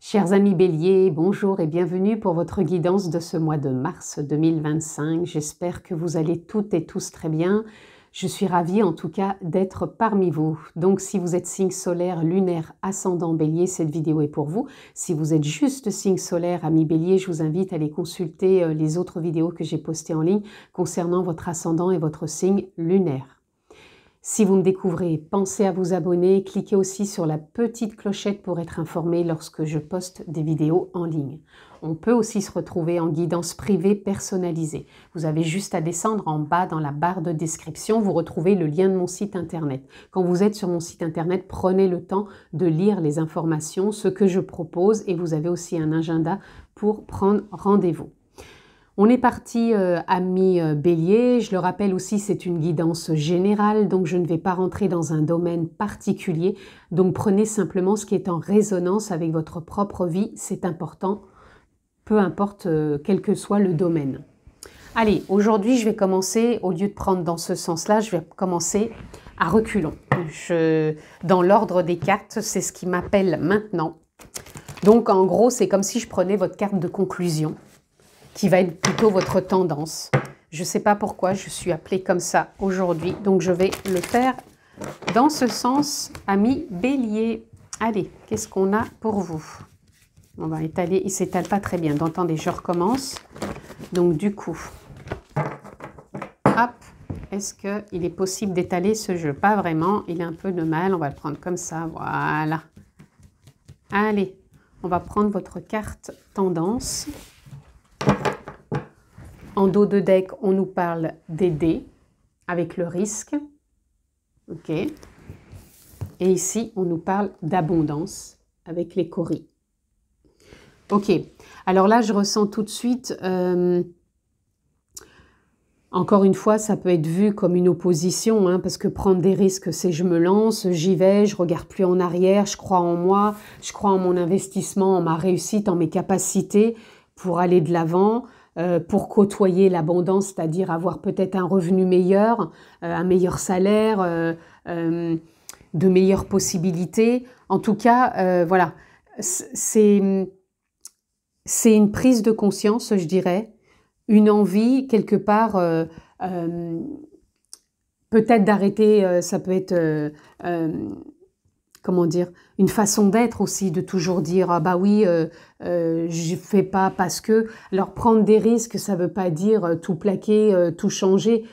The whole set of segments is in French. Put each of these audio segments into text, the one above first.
Chers amis Bélier, bonjour et bienvenue pour votre guidance de ce mois de mars 2025. J'espère que vous allez toutes et tous très bien. Je suis ravie en tout cas d'être parmi vous. Donc si vous êtes signe solaire, lunaire, ascendant Bélier, cette vidéo est pour vous. Si vous êtes juste signe solaire, ami Bélier, je vous invite à aller consulter les autres vidéos que j'ai postées en ligne concernant votre ascendant et votre signe lunaire. Si vous me découvrez, pensez à vous abonner, cliquez aussi sur la petite clochette pour être informé lorsque je poste des vidéos en ligne. On peut aussi se retrouver en guidance privée personnalisée. Vous avez juste à descendre en bas dans la barre de description, vous retrouvez le lien de mon site internet. Quand vous êtes sur mon site internet, prenez le temps de lire les informations, ce que je propose, et vous avez aussi un agenda pour prendre rendez-vous. On est parti, amis Bélier. Je le rappelle aussi, c'est une guidance générale, donc je ne vais pas rentrer dans un domaine particulier. Donc prenez simplement ce qui est en résonance avec votre propre vie, c'est important, peu importe quel que soit le domaine. Allez, aujourd'hui, je vais commencer, au lieu de prendre dans ce sens-là, je vais commencer à reculons. Dans l'ordre des cartes, c'est ce qui m'appelle maintenant. Donc en gros, c'est comme si je prenais votre carte de conclusion, qui va être plutôt votre tendance. Je ne sais pas pourquoi je suis appelée comme ça aujourd'hui, donc je vais le faire dans ce sens, ami Bélier. Allez, qu'est-ce qu'on a pour vous? On va étaler, il ne s'étale pas très bien, attendez, je recommence. Donc du coup, hop, est-ce qu'il est possible d'étaler ce jeu? Pas vraiment, il a un peu de mal, on va le prendre comme ça, voilà. Allez, on va prendre votre carte tendance. En dos de deck, on nous parle d'aider avec le risque. Ok. Et ici, on nous parle d'abondance avec les coris. Ok. Alors là, je ressens tout de suite, encore une fois, ça peut être vu comme une opposition, hein, parce que prendre des risques, c'est je me lance, j'y vais, je regarde plus en arrière, je crois en moi, je crois en mon investissement, en ma réussite, en mes capacités pour aller de l'avant. Pour côtoyer l'abondance, c'est-à-dire avoir peut-être un revenu meilleur, un meilleur salaire, de meilleures possibilités. En tout cas, voilà, c'est une prise de conscience, je dirais, une envie quelque part, peut-être d'arrêter, ça peut être... comment dire, une façon d'être aussi, de toujours dire « Ah bah oui, je fais pas parce que… » Alors prendre des risques, ça veut pas dire tout plaquer, tout changer.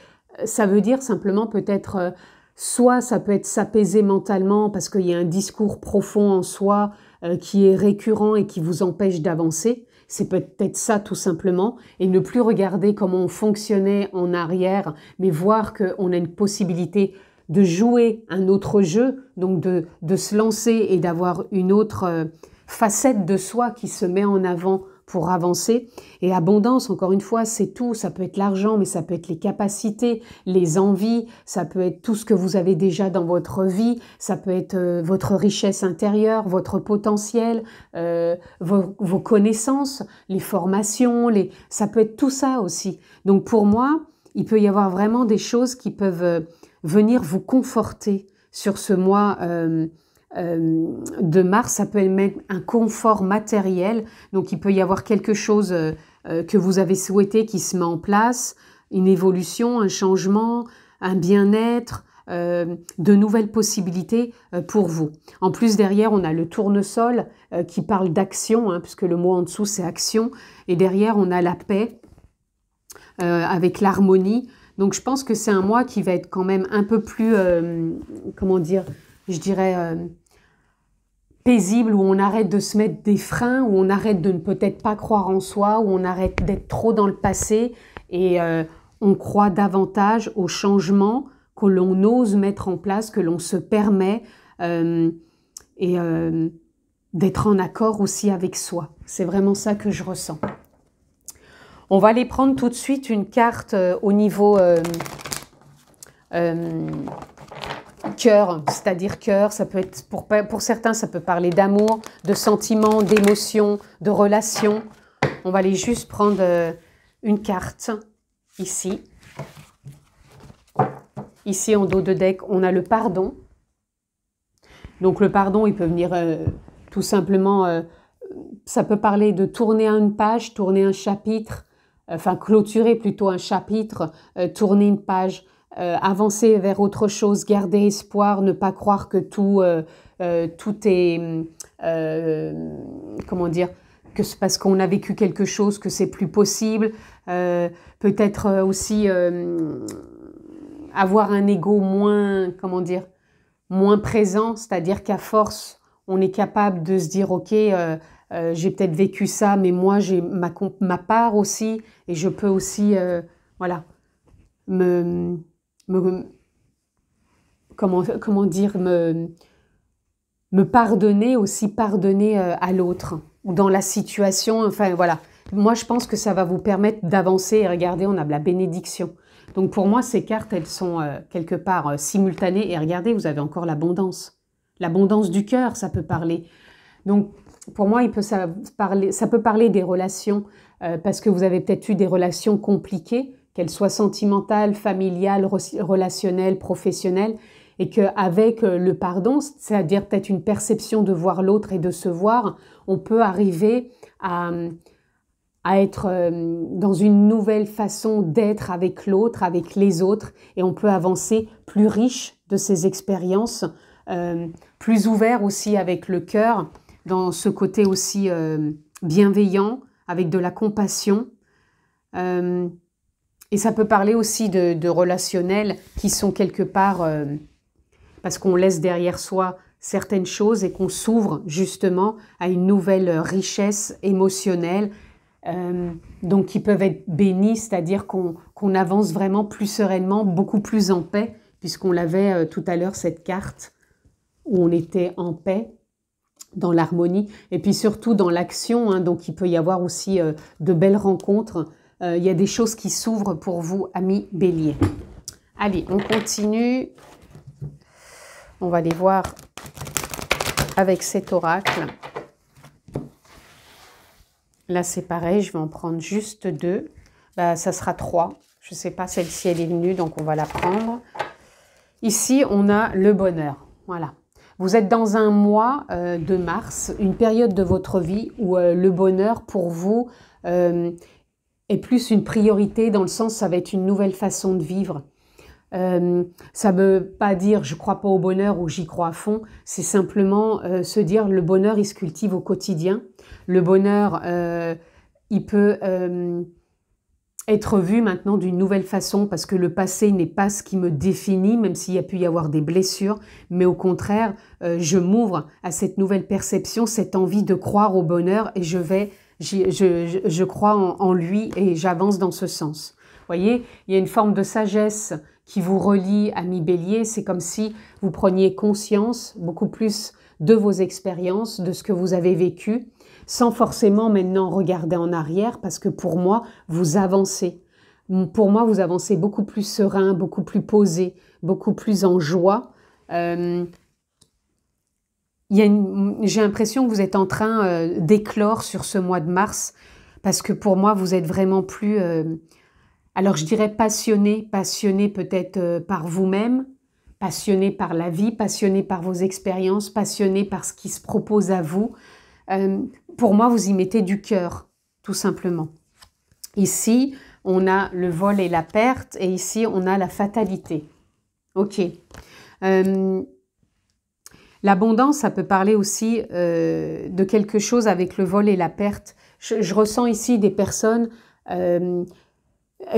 Ça veut dire simplement peut-être, soit ça peut être s'apaiser mentalement parce qu'il y a un discours profond en soi qui est récurrent et qui vous empêche d'avancer. C'est peut-être ça tout simplement. Et ne plus regarder comment on fonctionnait en arrière, mais voir qu'on a une possibilité de jouer un autre jeu, donc de se lancer et d'avoir une autre facette de soi qui se met en avant pour avancer. Et abondance, encore une fois, c'est tout. Ça peut être l'argent, mais ça peut être les capacités, les envies, ça peut être tout ce que vous avez déjà dans votre vie, ça peut être votre richesse intérieure, votre potentiel, vos connaissances, les formations, ça peut être tout ça aussi. Donc pour moi, il peut y avoir vraiment des choses qui peuvent venir vous conforter sur ce mois de mars. Ça peut être même un confort matériel, donc il peut y avoir quelque chose que vous avez souhaité qui se met en place, une évolution, un changement, un bien-être, de nouvelles possibilités pour vous. En plus, derrière, on a le tournesol qui parle d'action, hein, puisque le mot en dessous, c'est action, et derrière, on a la paix avec l'harmonie. Donc, je pense que c'est un mois qui va être quand même un peu plus, comment dire, je dirais, paisible, où on arrête de se mettre des freins, où on arrête de ne peut-être pas croire en soi, où on arrête d'être trop dans le passé et on croit davantage au changement que l'on ose mettre en place, que l'on se permet et d'être en accord aussi avec soi. C'est vraiment ça que je ressens. On va aller prendre tout de suite une carte au niveau cœur, c'est-à-dire cœur, ça peut être pour certains, ça peut parler d'amour, de sentiments, d'émotions, de relations. On va aller juste prendre une carte ici. Ici, en dos de deck, on a le pardon. Donc le pardon, il peut venir tout simplement ça peut parler de tourner une page, tourner un chapitre, enfin clôturer plutôt un chapitre, tourner une page, avancer vers autre chose, garder espoir, ne pas croire que tout est, comment dire, que c'est parce qu'on a vécu quelque chose que c'est plus possible, peut-être aussi avoir un ego moins, comment dire, moins présent, c'est-à-dire qu'à force, on est capable de se dire, ok, j'ai peut-être vécu ça, mais moi j'ai ma part aussi, et je peux aussi, voilà, comment dire, me pardonner, aussi pardonner à l'autre, ou dans la situation, enfin voilà. Moi, je pense que ça va vous permettre d'avancer, et regardez, on a la bénédiction. Donc pour moi, ces cartes, elles sont quelque part simultanées, et regardez, vous avez encore l'abondance. L'abondance du cœur, ça peut parler. Donc pour moi, ça peut parler des relations, parce que vous avez peut-être eu des relations compliquées, qu'elles soient sentimentales, familiales, relationnelles, professionnelles, et qu'avec le pardon, c'est-à-dire peut-être une perception de voir l'autre et de se voir, on peut arriver à être dans une nouvelle façon d'être avec l'autre, avec les autres, et on peut avancer plus riche de ces expériences, plus ouvert aussi avec le cœur, dans ce côté aussi bienveillant, avec de la compassion. Et ça peut parler aussi de relationnels qui sont quelque part, parce qu'on laisse derrière soi certaines choses et qu'on s'ouvre justement à une nouvelle richesse émotionnelle, donc qui peuvent être bénis, c'est-à-dire qu'on avance vraiment plus sereinement, beaucoup plus en paix, puisqu'on l'avait tout à l'heure, cette carte où on était en paix, dans l'harmonie, et puis surtout dans l'action, hein, donc il peut y avoir aussi de belles rencontres. Il y a des choses qui s'ouvrent pour vous, amis Bélier. Allez, on continue. On va les voir avec cet oracle. Là, c'est pareil, je vais en prendre juste 2. Ça sera 3. Je ne sais pas, celle-ci, elle est venue, donc on va la prendre. Ici, on a le bonheur. Voilà. Vous êtes dans un mois de mars, une période de votre vie où le bonheur, pour vous, est plus une priorité, dans le sens, ça va être une nouvelle façon de vivre. Ça ne veut pas dire je crois pas au bonheur ou j'y crois à fond, c'est simplement se dire le bonheur il se cultive au quotidien. Le bonheur il peut être vu maintenant d'une nouvelle façon, parce que le passé n'est pas ce qui me définit, même s'il y a pu y avoir des blessures, mais au contraire je m'ouvre à cette nouvelle perception, cette envie de croire au bonheur, et je crois en lui et j'avance dans ce sens. Vous voyez, il y a une forme de sagesse qui vous relie, ami Bélier. C'est comme si vous preniez conscience beaucoup plus de vos expériences, de ce que vous avez vécu, sans forcément maintenant regarder en arrière, parce que pour moi, vous avancez. Pour moi, vous avancez beaucoup plus serein, beaucoup plus posé, beaucoup plus en joie. J'ai l'impression que vous êtes en train d'éclore sur ce mois de mars, parce que pour moi, vous êtes vraiment plus... alors je dirais passionné peut-être par vous-même, passionné par la vie, passionné par vos expériences, passionné par ce qui se propose à vous. Pour moi, vous y mettez du cœur, tout simplement. Ici, on a le vol et la perte, et ici, on a la fatalité. Ok. L'abondance, ça peut parler aussi de quelque chose avec le vol et la perte. Je ressens ici des personnes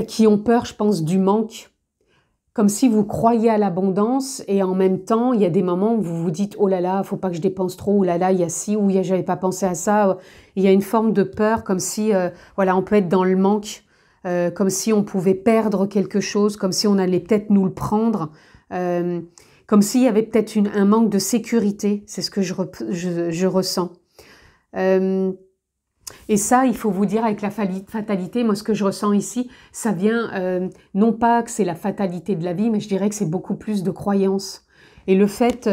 qui ont peur, je pense, du manque. Comme si vous croyez à l'abondance et en même temps, il y a des moments où vous vous dites « Oh là là, faut pas que je dépense trop, oh là là, il y a ci, ou j'avais pas pensé à ça ». Il y a une forme de peur, comme si, voilà, on peut être dans le manque, comme si on pouvait perdre quelque chose, comme si on allait peut-être nous le prendre, comme s'il y avait peut-être un manque de sécurité. C'est ce que je ressens. Et ça, il faut vous dire, avec la fatalité, moi ce que je ressens ici, ça vient, non pas que c'est la fatalité de la vie, mais je dirais que c'est beaucoup plus de croyance. Et le fait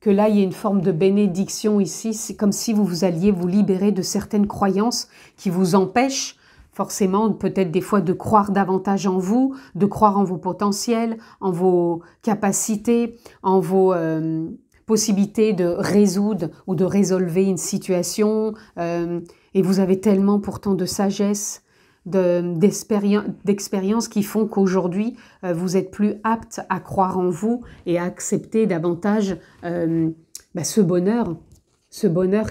que là, il y ait une forme de bénédiction ici, c'est comme si vous alliez vous libérer de certaines croyances qui vous empêchent forcément peut-être des fois de croire davantage en vous, de croire en vos potentiels, en vos capacités, en vos possibilité de résoudre ou de résolver une situation, et vous avez tellement pourtant de sagesse, d'expérience qui font qu'aujourd'hui, vous êtes plus apte à croire en vous et à accepter davantage ce bonheur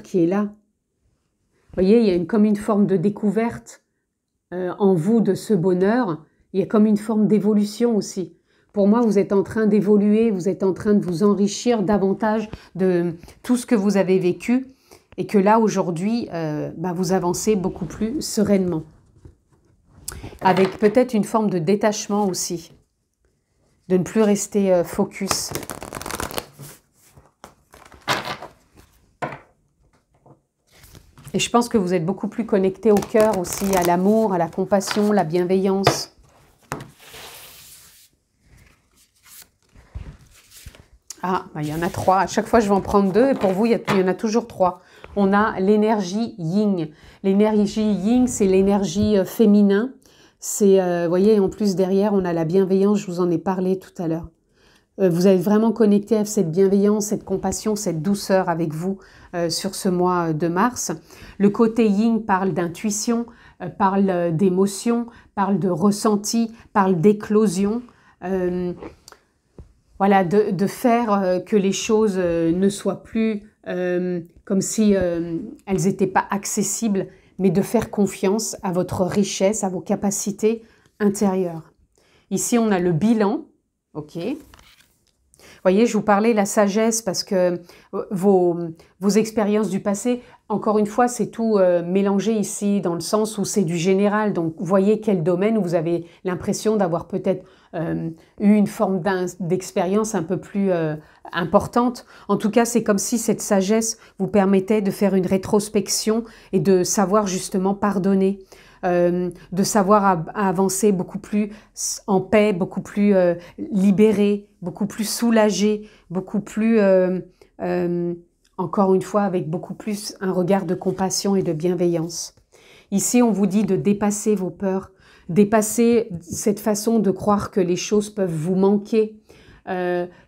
qui est là. Vous voyez, il y a comme une forme de découverte en vous de ce bonheur. Il y a comme une forme d'évolution aussi. Pour moi, vous êtes en train d'évoluer, vous êtes en train de vous enrichir davantage de tout ce que vous avez vécu et que là, aujourd'hui, vous avancez beaucoup plus sereinement. Avec peut-être une forme de détachement aussi, de ne plus rester focus. Et je pense que vous êtes beaucoup plus connecté au cœur aussi, à l'amour, à la compassion, la bienveillance. Ah, il y en a 3. À chaque fois, je vais en prendre 2. Et pour vous, il y en a toujours 3. On a l'énergie yin. L'énergie yin, c'est l'énergie féminin. C'est, vous voyez, en plus derrière, on a la bienveillance. Je vous en ai parlé tout à l'heure. Vous êtes vraiment connecté à cette bienveillance, cette compassion, cette douceur avec vous sur ce mois de mars. Le côté yin parle d'intuition, parle d'émotion, parle de ressenti, parle d'éclosion. Voilà, de faire que les choses ne soient plus comme si elles n'étaient pas accessibles, mais de faire confiance à votre richesse, à vos capacités intérieures. Ici, on a le bilan, ok. Vous voyez, je vous parlais de la sagesse parce que vos expériences du passé, encore une fois, c'est tout mélangé ici dans le sens où c'est du général. Donc, vous voyez quel domaine où vous avez l'impression d'avoir peut-être eu une forme d'expérience un peu plus importante. En tout cas, c'est comme si cette sagesse vous permettait de faire une rétrospection et de savoir justement pardonner. De savoir avancer beaucoup plus en paix, beaucoup plus libéré, beaucoup plus soulagé, beaucoup plus, encore une fois, avec beaucoup plus un regard de compassion et de bienveillance. Ici, on vous dit de dépasser vos peurs, dépasser cette façon de croire que les choses peuvent vous manquer,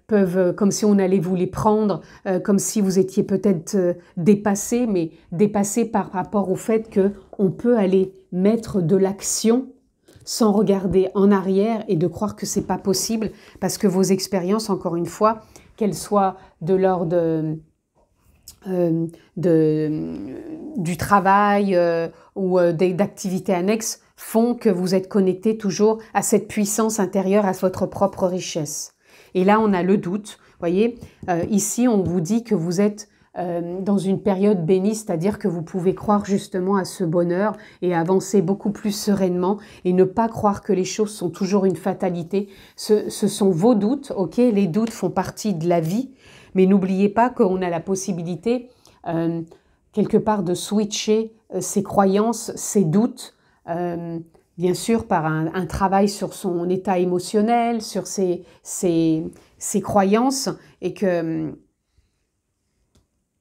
peuvent, comme si on allait vous les prendre, comme si vous étiez peut-être dépassé, mais dépassé par rapport au fait qu'on peut aller mettre de l'action sans regarder en arrière et de croire que c'est pas possible parce que vos expériences, encore une fois, qu'elles soient de l'ordre du travail ou d'activités annexes, font que vous êtes connecté toujours à cette puissance intérieure, à votre propre richesse. Et là, on a le doute. Vous voyez, ici, on vous dit que vous êtes dans une période bénie, c'est-à-dire que vous pouvez croire justement à ce bonheur et avancer beaucoup plus sereinement et ne pas croire que les choses sont toujours une fatalité. Ce sont vos doutes, ok? Les doutes font partie de la vie, mais n'oubliez pas qu'on a la possibilité quelque part de switcher ses croyances, ses doutes, bien sûr par un travail sur son état émotionnel, sur ses croyances, et que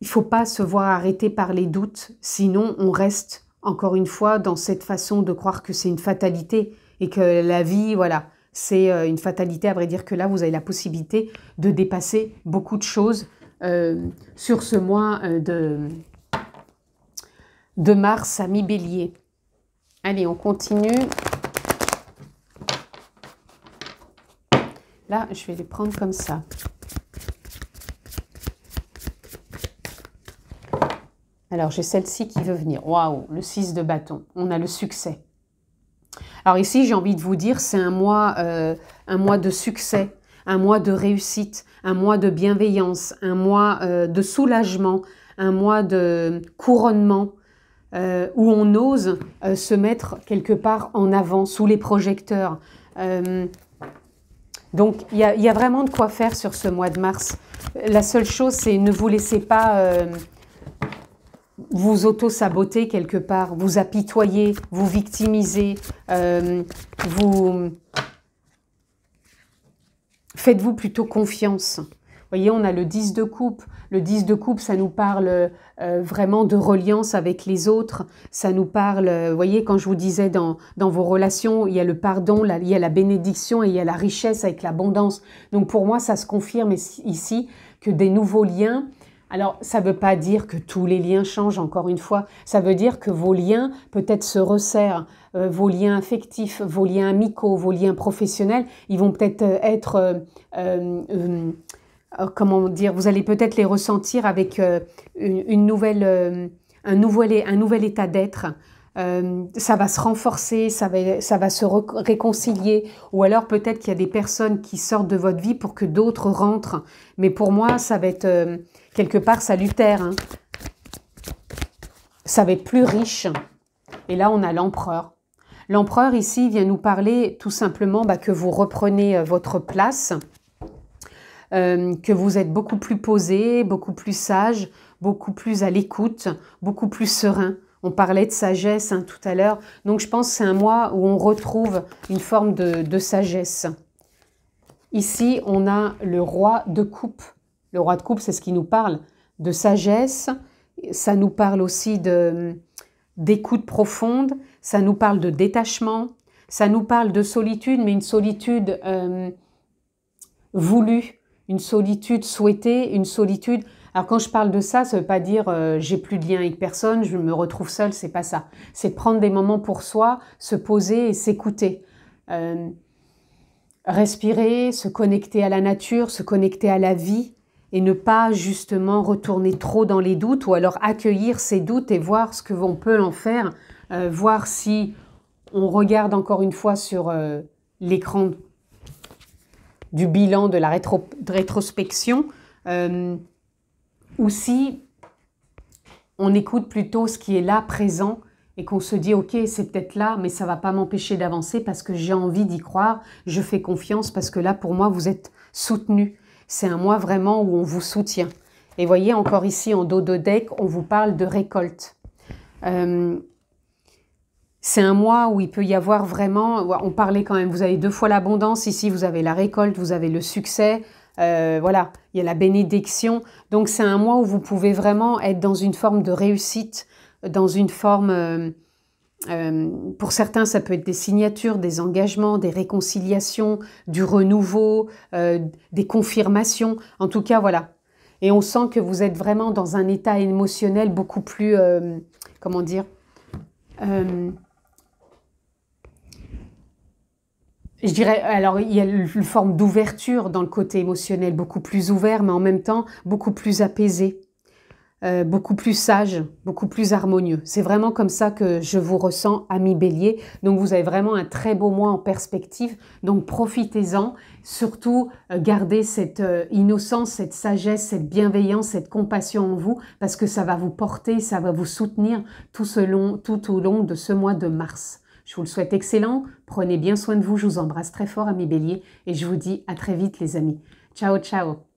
il ne faut pas se voir arrêter par les doutes, sinon on reste encore une fois dans cette façon de croire que c'est une fatalité et que la vie, voilà, c'est une fatalité. À vrai dire que là, vous avez la possibilité de dépasser beaucoup de choses sur ce mois de mars à mi-bélier. Allez, on continue. Là, je vais les prendre comme ça. Alors, j'ai celle-ci qui veut venir. Waouh, le 6 de bâton. On a le succès. Alors ici, j'ai envie de vous dire, c'est un mois de succès, un mois de réussite, un mois de bienveillance, un mois de soulagement, un mois de couronnement, où on ose se mettre quelque part en avant, sous les projecteurs. Donc, il y a vraiment de quoi faire sur ce mois de mars. La seule chose, c'est ne vous laissez pas vous auto-saboter quelque part, vous apitoyer, vous victimiser, faites-vous plutôt confiance. Vous voyez, on a le 10 de coupe. Le 10 de coupe, ça nous parle vraiment de reliance avec les autres. Ça nous parle, vous voyez, quand je vous disais dans vos relations, il y a le pardon, il y a la bénédiction et il y a la richesse avec l'abondance. Donc pour moi, ça se confirme ici que des nouveaux liens. Alors, ça ne veut pas dire que tous les liens changent, encore une fois. Ça veut dire que vos liens peut-être se resserrent, vos liens affectifs, vos liens amicaux, vos liens professionnels, ils vont peut-être être, comment dire, vous allez peut-être les ressentir avec une nouvelle, un nouvel état d'être. Ça va se renforcer, ça va se réconcilier, ou alors peut-être qu'il y a des personnes qui sortent de votre vie pour que d'autres rentrent. Mais pour moi, ça va être quelque part salutaire. Hein. Ça va être plus riche. Et là, on a l'empereur. L'empereur, ici, vient nous parler tout simplement que vous reprenez votre place, que vous êtes beaucoup plus posé, beaucoup plus sage, beaucoup plus à l'écoute, beaucoup plus serein. On parlait de sagesse tout à l'heure. Donc, je pense que c'est un mois où on retrouve une forme de sagesse. Ici, on a le roi de coupe. Le roi de coupe, c'est ce qui nous parle de sagesse. Ça nous parle aussi d'écoute profonde. Ça nous parle de détachement. Ça nous parle de solitude, mais une solitude voulue, une solitude souhaitée, une solitude... Alors quand je parle de ça, ça ne veut pas dire j'ai plus de lien avec personne, je me retrouve seule, c'est pas ça. C'est prendre des moments pour soi, se poser et s'écouter. Respirer, se connecter à la nature, se connecter à la vie et ne pas justement retourner trop dans les doutes ou alors accueillir ces doutes et voir ce que l'on peut en faire, voir si on regarde encore une fois sur l'écran du bilan de la rétrospection, ou si on écoute plutôt ce qui est là, présent, et qu'on se dit « Ok, c'est peut-être là, mais ça ne va pas m'empêcher d'avancer parce que j'ai envie d'y croire, je fais confiance parce que là, pour moi, vous êtes soutenu. » C'est un mois vraiment où on vous soutient. Et voyez, encore ici, en dos de deck, on vous parle de récolte. C'est un mois où il peut y avoir vraiment, on parlait quand même, vous avez 2 fois l'abondance, ici vous avez la récolte, vous avez le succès, voilà, il y a la bénédiction. Donc c'est un mois où vous pouvez vraiment être dans une forme de réussite, dans une forme, pour certains ça peut être des signatures, des engagements, des réconciliations, du renouveau, des confirmations, en tout cas voilà. Et on sent que vous êtes vraiment dans un état émotionnel beaucoup plus, comment dire, je dirais, alors il y a une forme d'ouverture dans le côté émotionnel, beaucoup plus ouvert, mais en même temps beaucoup plus apaisé, beaucoup plus sage, beaucoup plus harmonieux. C'est vraiment comme ça que je vous ressens, amis Bélier. Donc vous avez vraiment un très beau mois en perspective, donc profitez-en. Surtout, gardez cette innocence, cette sagesse, cette bienveillance, cette compassion en vous, parce que ça va vous porter, ça va vous soutenir tout au long de ce mois de mars. Je vous le souhaite excellent, prenez bien soin de vous, je vous embrasse très fort, amis Bélier, et je vous dis à très vite les amis. Ciao, ciao.